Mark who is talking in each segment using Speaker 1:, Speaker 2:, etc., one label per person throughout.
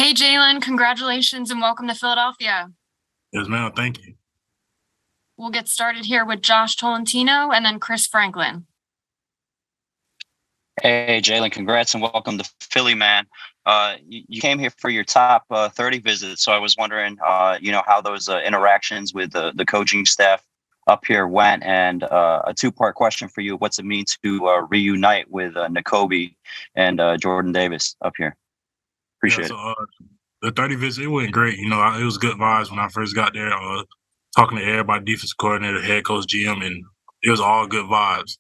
Speaker 1: Hey, Jalen, congratulations and welcome to Philadelphia.
Speaker 2: Yes, ma'am. Thank you.
Speaker 1: We'll get started here with Josh Tolentino and then Chris Franklin.
Speaker 3: Hey, Jalen, congrats and welcome to Philly, man. You came here for your top 30 visits, so I was wondering, how those interactions with the coaching staff up here went, and a two-part question for you. What's it mean to reunite with Nakobe and Jordan Davis up here?
Speaker 2: Yeah,
Speaker 3: Appreciate it.
Speaker 2: so the 30 visit, it went great. It was good vibes when I first got there. Talking to everybody, defense coordinator, head coach, GM, and it was all good vibes.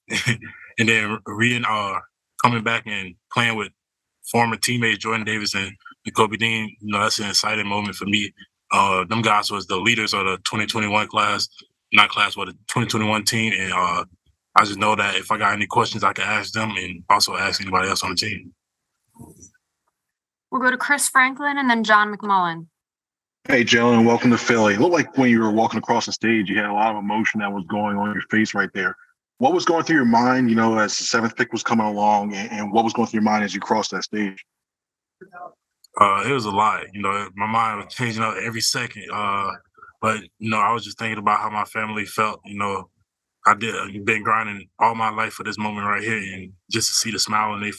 Speaker 2: And then coming back and playing with former teammates Jordan Davis and Kobe Dean, that's an exciting moment for me. Them guys was the leaders of the 2021 class, not class, but the 2021 team. And I just know that if I got any questions, I can ask them and also ask anybody else on the team.
Speaker 1: We'll go to Chris Franklin and then John McMullen.
Speaker 4: Hey, Jalen, welcome to Philly. It looked like when you were walking across the stage, you had a lot of emotion that was going on your face right there. What was going through your mind, as the seventh pick was coming along, and what was going through your mind as you crossed that stage?
Speaker 2: It was a lot. My mind was changing up every second. But I was just thinking about how my family felt. I've been grinding all my life for this moment right here, and just to see the smile on their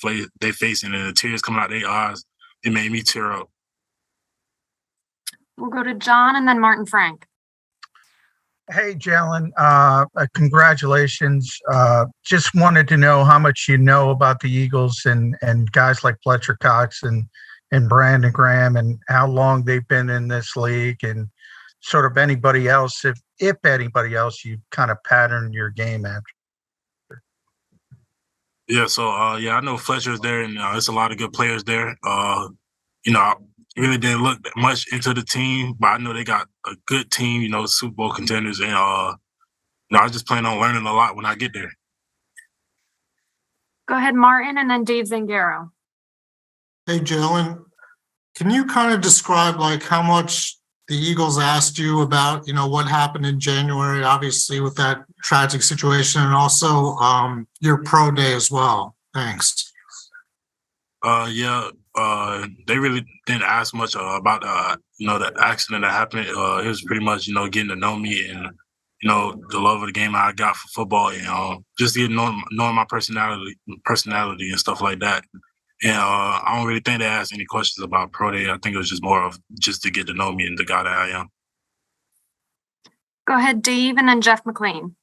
Speaker 2: face and the tears coming out their eyes, it made me tear up.
Speaker 1: We'll go to John and then Martin Frank.
Speaker 5: Hey, Jalen, congratulations. Just wanted to know how much you know about the Eagles and guys like Fletcher Cox and Brandon Graham, and how long they've been in this league, and sort of anybody else, if anybody else you kind of pattern your game after.
Speaker 2: Yeah, so I know Fletcher's there, and there's a lot of good players there. I really didn't look that much into the team, but I know they got a good team, Super Bowl contenders, and I just plan on learning a lot when I get there.
Speaker 1: Go ahead, Martin, and then Dave Zangaro.
Speaker 6: Hey, Jalen, can you kind of describe how much the Eagles asked you about, what happened in January, obviously with that tragic situation, and also your pro day as well? Thanks.
Speaker 2: They really didn't ask much about the accident that happened. It was pretty much getting to know me and the love of the game I got for football, and just knowing my personality and stuff like that. And I don't really think they asked any questions about pro day. I think it was just more of just to get to know me and the guy that I am.
Speaker 1: Go ahead, Dave, and then Jeff McLean.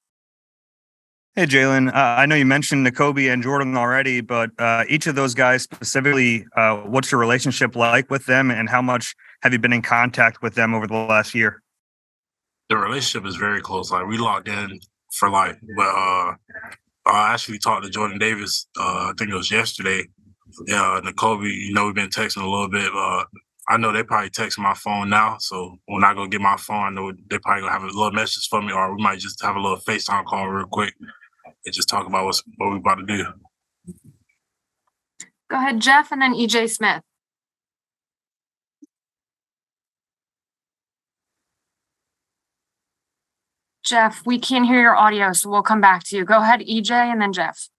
Speaker 7: Hey, Jalen, I know you mentioned Nakobe and Jordan already, but each of those guys specifically, what's your relationship like with them, and how much have you been in contact with them over the last year?
Speaker 2: The relationship is very close. We locked in for life. But I actually talked to Jordan Davis, I think it was yesterday. Nakobe, we've been texting a little bit. I know they probably text my phone now, so when I go get my phone, I know they probably gonna have a little message for me, or we might just have a little FaceTime call real quick and just talk about what we're about to do.
Speaker 1: Go ahead, Jeff, and then EJ Smith. Jeff, we can't hear your audio, so we'll come back to you. Go ahead, EJ, and then Jeff.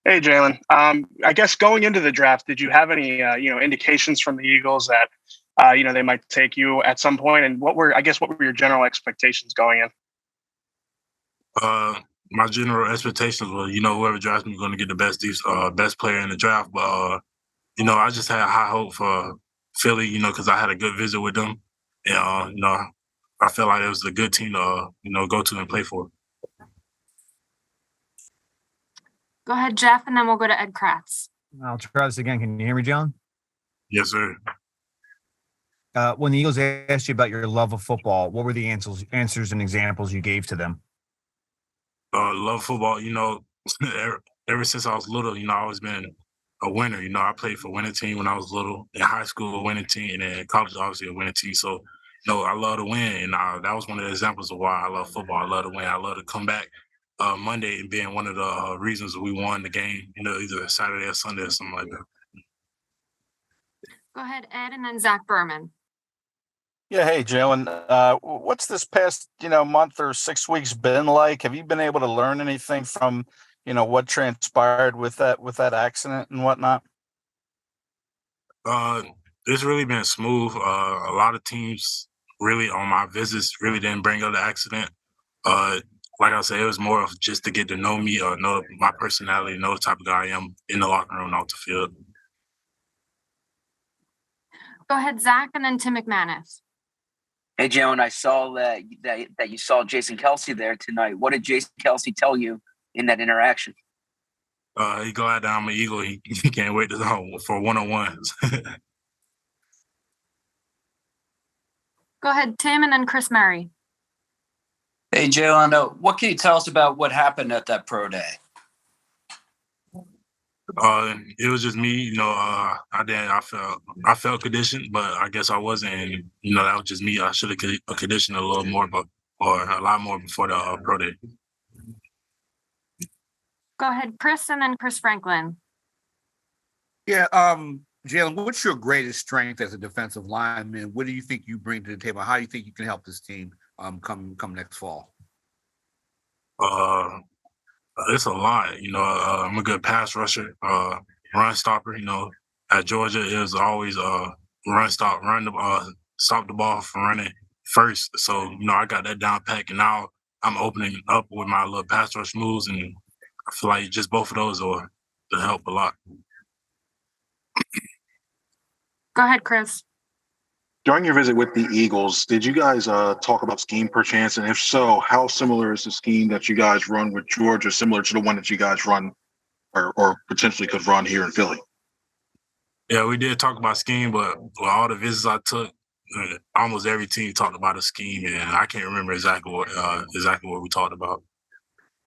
Speaker 8: Hey, Jalen. I guess going into the draft, did you have any, indications from the Eagles that, they might take you at some point? And what were your general expectations going in?
Speaker 2: My general expectations were, whoever drafts me is going to get the best player in the draft. But, I just had high hope for Philly, because I had a good visit with them. And, I felt like it was a good team to, go to and play for.
Speaker 1: Go ahead, Jeff, and then we'll go to Ed Kratz.
Speaker 9: I'll try this again. Can you hear me, John?
Speaker 2: Yes, sir.
Speaker 9: When the Eagles asked you about your love of football, what were the answers and examples you gave to them?
Speaker 2: Love football, ever since I was little, I've always been a winner. I played for a winning team when I was little. In high school, a winning team, and then in college, obviously, a winning team. So, I love to win, and that was one of the examples of why I love football. I love to win. I love to come back Monday and being one of the reasons we won the game, either Saturday or Sunday or something like that.
Speaker 1: Go ahead, Ed, and then Zach Berman.
Speaker 10: Yeah, hey, Jalen. What's this past, month or 6 weeks been like? Have you been able to learn anything from, what transpired with that accident and whatnot?
Speaker 2: Uh, it's really been smooth. A lot of teams really on my visits really didn't bring up the accident. Uh, like I said, it was more of just to get to know me, know my personality, know the type of guy I am in the locker room and off the field.
Speaker 1: Go ahead, Zach, and then Tim McManus.
Speaker 11: Hey, Jalen, I saw that you saw Jason Kelsey there tonight. What did Jason Kelsey tell you in that interaction?
Speaker 2: He glad that I'm an Eagle. He can't wait to for one-on-ones.
Speaker 1: Go ahead, Tim, and then Chris Murray.
Speaker 12: Hey, Jalen, what can you tell us about what happened at that pro day?
Speaker 2: It was just me, I felt conditioned, but I guess I wasn't. And, that was just me. I should have conditioned a little more, or a lot more before the pro day.
Speaker 1: Go ahead, Chris, and then Chris Franklin.
Speaker 13: Yeah, Jalen, what's your greatest strength as a defensive lineman? What do you think you bring to the table? How do you think you can help this team come next fall?
Speaker 2: It's a lot. I'm a good pass rusher, run stopper. At Georgia, it was always stop the ball from running first. So I got that down pat, and now I'm opening up with my little pass rush moves, and I feel like just both of those are to help a lot.
Speaker 1: Go ahead, Chris.
Speaker 4: During your visit with the Eagles, did you guys talk about scheme perchance? And if so, how similar is the scheme that you guys run with Georgia similar to the one that you guys run or potentially could run here in Philly?
Speaker 2: Yeah, we did talk about scheme, but for all the visits I took, almost every team talked about a scheme, and I can't remember exactly what we talked about.